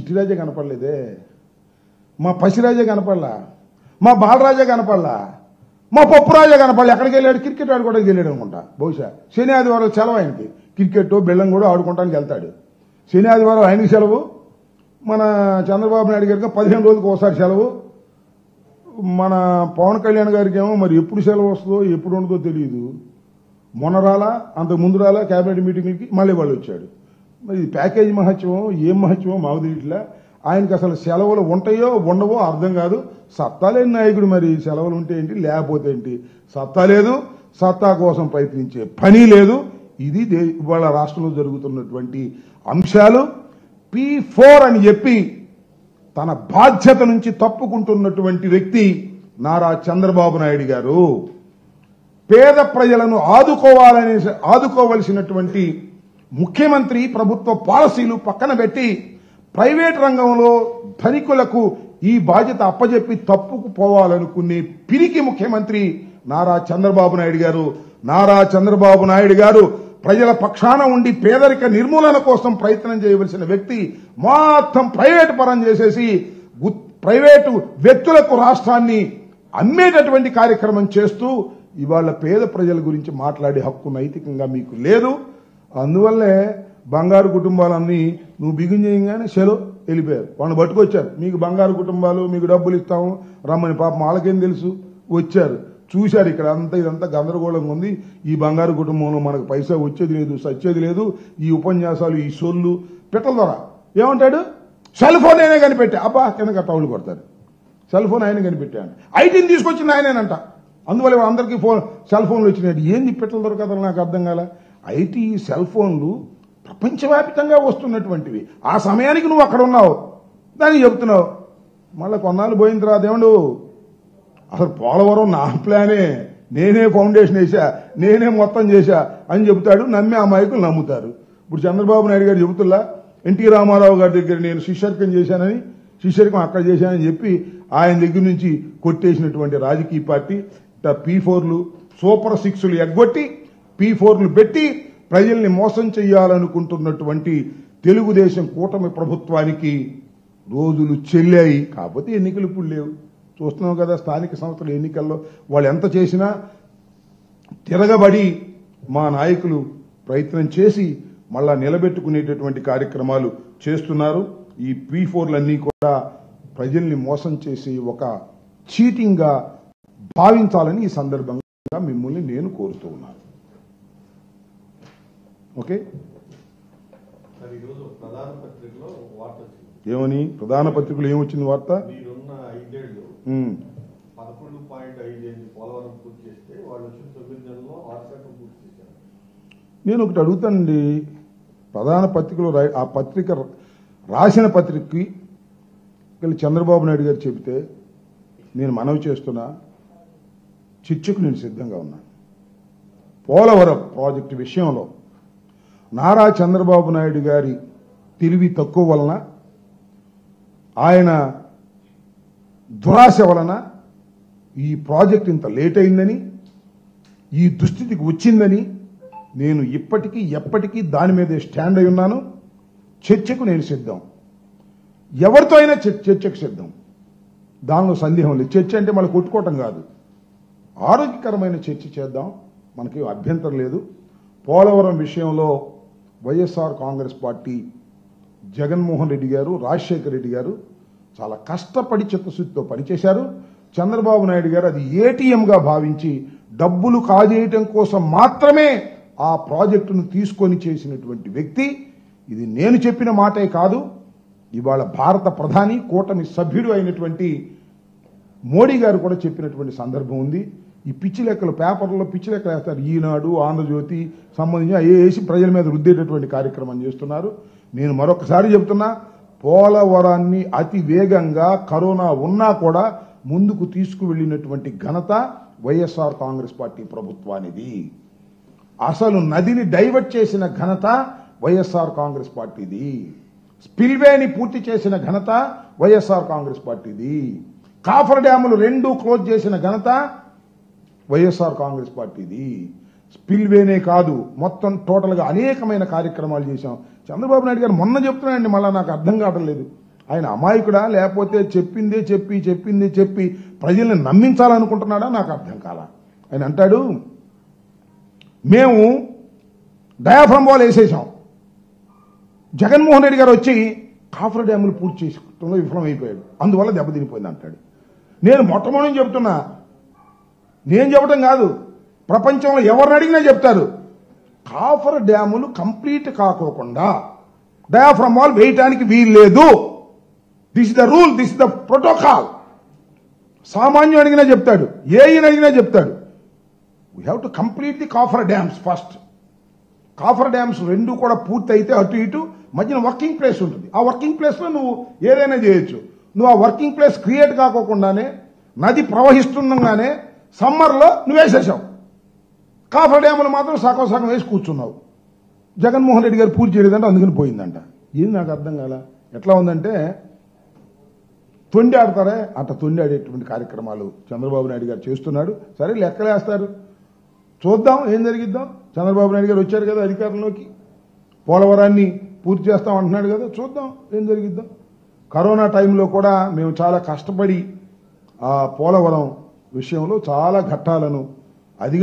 చిట్టిరాజే కనపడలేదే, మా పసిరాజే కనపడలా, మా బాలరాజే కనపడలా, మా పప్పురాజే కనపడలే. ఎక్కడికి వెళ్ళాడు? క్రికెట్ ఆడుకోవడానికి వెళ్ళాడు అనుకుంటా. బహుశా శని ఆదివారం సెలవు ఆయనకి. క్రికెట్ బెల్లం కూడా ఆడుకోవడానికి వెళ్తాడు. శని ఆదివారం ఆయనకి సెలవు, మన చంద్రబాబు నాయుడు గారికి 15 రోజులకు ఒకసారి సెలవు, మన పవన్ కళ్యాణ్ గారికి ఏమో మరి ఎప్పుడు సెలవు వస్తుందో ఎప్పుడు ఉండదో తెలియదు. మొన్న రాలా, అంతకు ముందు రాలా క్యాబినెట్ మీటింగ్కి, మళ్ళీ వాళ్ళు వచ్చాడు. మరి ప్యాకేజీ మహత్యమో ఏం మహత్యమో మాకు తెలియట్లా. ఆయనకి అసలు సెలవులు ఉంటాయో ఉండవో అర్థం కాదు. సత్తా లేని నాయకుడు, మరి సెలవులు ఉంటే ఏంటి లేకపోతే ఏంటి? సత్తా లేదు, సత్తా కోసం ప్రయత్నించే పని లేదు. ఇది ఇవాళ రాష్ట్రంలో జరుగుతున్నటువంటి అంశాలు. P4 అని చెప్పి తన బాధ్యత నుంచి తప్పుకుంటున్నటువంటి వ్యక్తి నారా చంద్రబాబు నాయుడు గారు. పేద ప్రజలను ఆదుకోవలసినటువంటి ముఖ్యమంత్రి ప్రభుత్వ పాలసీలు పక్కన పెట్టి ప్రైవేట్ రంగంలో ధనికులకు ఈ బాధ్యత అప్పజెప్పి తప్పుకుపోవాలనుకునే పిరికి ముఖ్యమంత్రి నారా చంద్రబాబు నాయుడు గారు. నారా చంద్రబాబు నాయుడు గారు ప్రజల పక్షాన ఉండి పేదరిక నిర్మూలన కోసం ప్రయత్నం చేయవలసిన వ్యక్తి మొత్తం ప్రైవేటు పరం చేసేసి ప్రైవేటు వ్యక్తులకు రాష్ట్రాన్ని అమ్మేటటువంటి కార్యక్రమం చేస్తూ ఇవాళ పేద ప్రజల గురించి మాట్లాడే హక్కు నైతికంగా మీకు లేదు. అందువల్లే బంగారు కుటుంబాలన్నీ నువ్వు బిగిన్ చేయగానే సెలవు వెళ్ళిపోయారు. వాళ్ళని పట్టుకొచ్చారు. మీకు బంగారు కుటుంబాలు, మీకు డబ్బులు ఇస్తాము రమ్మని. పాపం వాళ్ళకేం తెలుసు? వచ్చారు, చూశారు ఇక్కడ అంతా ఇదంతా గందరగోళంగా ఉంది. ఈ బంగారు కుటుంబంలో మనకు పైసా వచ్చేది లేదు, సచ్చేది లేదు. ఈ ఉపన్యాసాలు, ఈ సొల్లు పెట్టల ద్వారా ఏమంటాడు? సెల్ ఫోన్ అయినా కనిపెట్టా. అబ్బా కింద టౌలు కొడతారు. సెల్ ఫోన్ ఆయన కనిపెట్టాడు. ఐటీని తీసుకొచ్చింది ఆయనేనంట. అందువల్ల అందరికీ సెల్ ఫోన్లు వచ్చినాయి. ఏంది పెట్టల దొరకదని నాకు అర్థం కాల. ఐటీ సెల్ ఫోన్లు ప్రపంచవ్యాప్తంగా వస్తున్నటువంటివి. ఆ సమయానికి నువ్వు అక్కడ ఉన్నావు, దానికి చెప్తున్నావు. మళ్ళీ కొన్నాళ్ళు పోయిన తర్వాత ఏమండు అసలు పోలవరం నా ప్లానే, నేనే ఫౌండేషన్ వేసా, నేనే మొత్తం చేశా అని చెబుతాడు. నమ్మి ఆ మైకులు నమ్ముతారు. ఇప్పుడు చంద్రబాబు నాయుడు గారు చెబుతున్నా ఎన్టీ రామారావు గారి దగ్గర నేను శిష్యర్కం చేశానని, శిష్యర్కం అక్కడ చేశానని చెప్పి ఆయన దగ్గర నుంచి కొట్టేసినటువంటి రాజకీయ పార్టీ P4లు సూపర్ 6లు ఎగ్గొట్టి P4లు పెట్టి ప్రజల్ని మోసం చేయాలనుకుంటున్నటువంటి తెలుగుదేశం కూటమి ప్రభుత్వానికి రోజులు చెల్లాయి. కాకపోతే ఎన్నికలు ఇప్పుడు లేవు. చూస్తున్నాం కదా, స్థానిక సంస్థల ఎన్నికల్లో వాళ్ళు ఎంత చేసినా తిరగబడి మా నాయకులు ప్రయత్నం చేసి మళ్ళా నిలబెట్టుకునేటటువంటి కార్యక్రమాలు చేస్తున్నారు. ఈ P4లన్నీ కూడా ప్రజల్ని మోసం చేసి ఒక చీటింగ్గా భావించాలని ఈ సందర్భంగా మిమ్మల్ని నేను కోరుతూ ఉన్నాను. ఓకే, ఏమని ప్రధాన పత్రికలో ఏమొచ్చింది వార్త? నేను ఒకటి అడుగుతానండి. ప్రధాన పత్రికలో ఆ పత్రిక రాసిన పత్రికకి చంద్రబాబు నాయుడు గారు చెబితే నేను మనవి చేస్తున్నా, చర్చకు నేను సిద్ధంగా ఉన్నాను. పోలవరం ప్రాజెక్టు విషయంలో నారా చంద్రబాబు నాయుడు గారి తెలివి తక్కువ వలన, ఆయన దురాశ వలన ఈ ప్రాజెక్ట్ ఇంత లేట్ అయిందని, ఈ దుస్థితికి వచ్చిందని నేను ఇప్పటికీ ఎప్పటికీ దాని మీదే స్టాండ్ అయి ఉన్నాను. చర్చకు నేను సిద్ధం, ఎవరితో అయినా చర్చకు సిద్ధం. దానిలో సందేహం లేదు. చర్చ అంటే మళ్ళీ కొట్టుకోవటం కాదు, ఆరోగ్యకరమైన చర్చ చేద్దాం, మనకి అభ్యంతరం లేదు. పోలవరం విషయంలో వైఎస్ఆర్ కాంగ్రెస్ పార్టీ జగన్మోహన్ రెడ్డి గారు, రాజశేఖర రెడ్డి గారు చాలా కష్టపడి చిత్తశుద్ధితో పనిచేశారు. చంద్రబాబు నాయుడు గారు అది ఏటీఎంగా భావించి డబ్బులు కాజేయటం కోసం మాత్రమే ఆ ప్రాజెక్టును తీసుకొని చేసినటువంటి వ్యక్తి. ఇది నేను చెప్పిన మాటే కాదు, ఇవాళ భారత ప్రధాని కూటమి సభ్యుడు అయినటువంటి మోడీ గారు కూడా చెప్పినటువంటి సందర్భం ఉంది. ఈ పిచ్చి లెక్కలు పేపర్లో పిచ్చి లెక్కలు వేస్తారు. ఈనాడు, ఆంధ్రజ్యోతి సంబంధించి వేసి ప్రజల మీద రుద్దేటటువంటి కార్యక్రమం చేస్తున్నారు. నేను మరొకసారి చెబుతున్నా, పోలవరాన్ని అతి వేగంగా కరోనా ఉన్నా కూడా ముందుకు తీసుకువెళ్లినటువంటి ఘనత వైఎస్ఆర్ కాంగ్రెస్ పార్టీ ప్రభుత్వానిది. అసలు నదిని డైవర్ట్ చేసిన ఘనత వైఎస్ఆర్ కాంగ్రెస్ పార్టీది. స్పిల్వేని పూర్తి చేసిన ఘనత వైఎస్ఆర్ కాంగ్రెస్ పార్టీది. కాఫర్ డ్యాములు 2 క్లోజ్ చేసిన ఘనత వైఎస్ఆర్ కాంగ్రెస్ పార్టీది. స్పిల్వేనే కాదు, మొత్తం టోటల్గా అనేకమైన కార్యక్రమాలు చేశాం. చంద్రబాబు నాయుడు గారు మొన్న చెప్తున్నాయండి, మళ్ళా నాకు అర్థం కావడం లేదు. ఆయన అమాయకుడా లేకపోతే చెప్పిందే చెప్పి ప్రజల్ని నమ్మించాలనుకుంటున్నాడా నాకు అర్థం కాల. ఆయన అంటాడు, మేము డయాఫ్రమ్ వాల్ వేసేసాం, జగన్మోహన్ రెడ్డి గారు వచ్చి కాఫర్ డ్యాములు పూర్తి చేసుకోవడంలో విఫలమైపోయాడు, అందువల్ల దెబ్బతినిపోయింది అంటాడు. నేను మొట్టమొదటి చెప్తున్నా, నేను చెప్పడం కాదు, ప్రపంచంలో ఎవరిని అడిగినా చెప్తారు, కాఫర్ డ్యాములు కంప్లీట్ కాకోకుండా డయాఫ్రమ్ వాల్ వేయటానికి వీల్లేదు. This is the rule, this is the protocol. సామాన్యుడు అడిగినా చెప్తాడు, ఏఈని అడిగినా చెప్తాడు. We have to complete the coffer dams first. Coffer dams రెండు కూడా పూర్తి అయితే అటు ఇటు మధ్యన వర్కింగ్ ప్లేస్ ఉంటుంది. ఆ వర్కింగ్ ప్లేస్లో నువ్వు ఏదైనా చేయొచ్చు. నువ్వు ఆ వర్కింగ్ ప్లేస్ క్రియేట్ కాకోకుండానే నది ప్రవహిస్తుండగానే సమ్మర్లో నువ్వు వేసేసావు. కాఫర్ డ్యాములు మాత్రం సగం వేసి కూర్చున్నావు. జగన్మోహన్ రెడ్డి గారు పూర్తి చేయలేదంటే అందుకని పోయిందంట. ఇది నాకు అర్థం కాల. ఎట్లా ఉందంటే తొండి ఆడతారే అట్లా తొండి ఆడేటువంటి కార్యక్రమాలు చంద్రబాబు నాయుడు గారు చేస్తున్నాడు. సరే లెక్కలేస్తారు, చూద్దాం ఏం జరిగిద్దాం. చంద్రబాబు నాయుడు గారు వచ్చారు కదా అధికారంలోకి, పోలవరాన్ని పూర్తి చేస్తాం అంటున్నాడు కదా, చూద్దాం ఏం జరిగిద్దాం. కరోనా టైంలో కూడా మేము చాలా కష్టపడి ఆ పోలవరం విషయంలో చాలా ఘట్టాలను